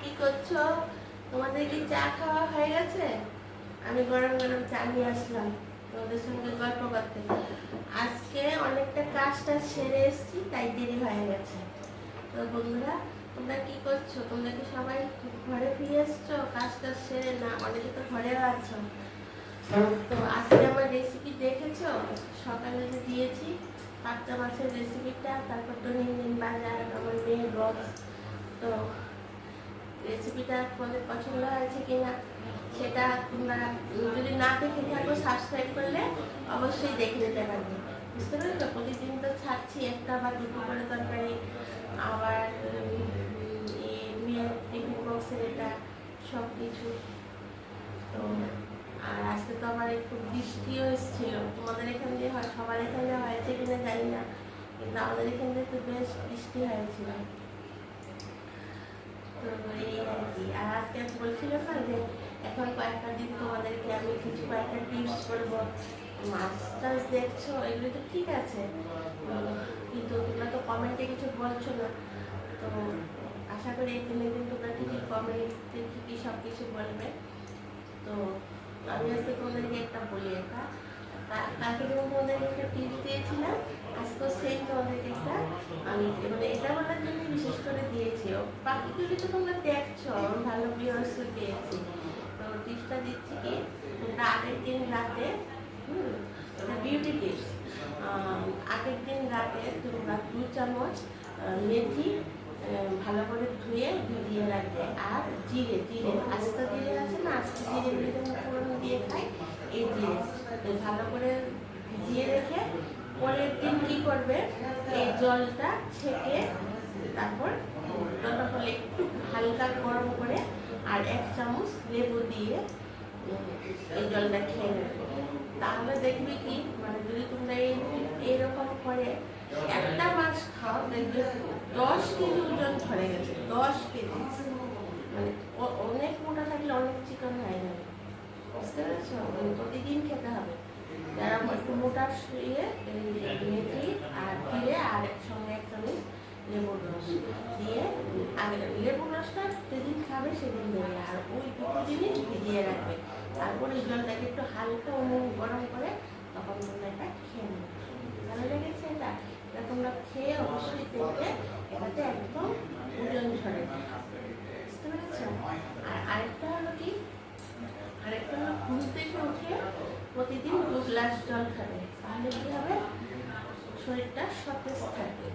কি করছো? তোমাদের কি চা খাওয়া হয়ে গেছে? আমি গরম গরম চা নিয়ে আসলাম তোমাদের সঙ্গে গল্প করতে। আজকে অনেকটা কাজটা সেরে এসেছি, তাই দেরি হয়ে গেছে। তো বন্ধুরা, তোমরা কি করছো? তোমরা কি সবাই ঘরে ফিরে এসছো কাজটা সেরে? না, অনেকে তো ঘরেও আছো। তো আজকে আমার রেসিপি দেখেছো? সকালে যে দিয়েছি পাবদা মাছের রেসিপিটা, তারপর দৈনন্দিন বাজার, আমার মেয়ের বক্স। তো রেসিপিটা তোমাদের পছন্দ হয়েছে কিনা সেটা তোমরা যদি না দেখে থাকো, সাবস্ক্রাইব করলে অবশ্যই দেখে নিতে পারবে। বুঝতে পেরেছো? প্রতিদিন তো ছাড়ছি একটা বা দুটো করে তরকারি, আবার মেয়ের টিফিন বক্সের এটা সব কিছু। তো আর আজকে তো আবার একটু বৃষ্টিও এসেছিল। তোমাদের এখান দিয়ে হয়, সবার এখানে হয়েছে কিনা জানি না, কিন্তু আমাদের এখান দিয়ে তো বেশ বৃষ্টি হয়েছিল। তো এই আর কি। আর আজকে আমি বলছিলাম না যে এখন কয়েকটা দিন তোমাদেরকে আমি কিছু কয়েকটা টিপস করবো। মাছ টাছ দেখছো, এগুলো তো ঠিক আছে, কিন্তু তোমরা তো কমেন্টে কিছু বলছো না। তো আশা করি এই দিনে দিন তোমরা ঠিকই কমেন্টে ঠিকই সব কিছু বলবে। তো আমি আজকে তোমাদেরকে একটা বলি, এটা কালকে যখন তোমাদেরকে একটা টিপস দিয়েছিলাম, আজকেও সেম তোমাদেরকে একটা আমি মানে এটা বলার জন্য বিশেষ করে দিয়েছি। বাকিগুলি তো তোমরা দেখছো, আমি ভালো ভিউয়ার্স পেয়েছি। তো টিপসটা দিচ্ছি কি, তোমরা আগের দিন রাতে বিউটি টিপস, আগের দিন রাতে তোমরা 2 চামচ মেথি ভালো করে ধুয়ে ভিজিয়ে রাখবে। আর জিরে, আস্তা জিরে আছে না, আস্তা জিরে ফোড়ন দিয়ে খাই, এই জিরে ভালো করে ভিজিয়ে রেখে পরের দিন কি করবে, এই জলটা ছেঁকে তারপর জলটা হলে একটু হালকা গরম করে আর 1 চামচ লেবু দিয়ে এই জলটা খেয়ে নেবে। তাহলে দেখবে কি, মানে যদি তোমরা এইরকম করে একটা মাছ খাও, দেখবে 10 কেজি ওজন ধরে গেছে। 10 কেজি মানে অনেক মোটা থাকলে অনেক চিকন হয়ে যাবে। বুঝতে পেরেছো? প্রতিদিন খেতে হবে। যারা একটু মোটা শুয়ে মেথি আর জিরে আর সঙ্গে 1 চামচ লেবুর রস দিয়ে, আর লেবুর রসটা যেদিন খাবে সেদিন দেবে, আর ওই দুটো জিনিস ভিজিয়ে রাখবে। তারপরে জলটাকে একটু হালকা গরম করে তখন তোমরা এটা খেয়ে নেবে। ভালো লেগেছে এটা? এটা তোমরা খেয়ে অবশ্যই দেখবে, এটাতে একদম ওজন ঝরে। বুঝতে পেরেছো? আর আরেকটা হলো কি, আরেকটা হলো ঘুম থেকে উঠে প্রতিদিন 2 গ্লাস জল খাবে। তাহলে কি হবে, শরীরটা সতেজ থাকবে।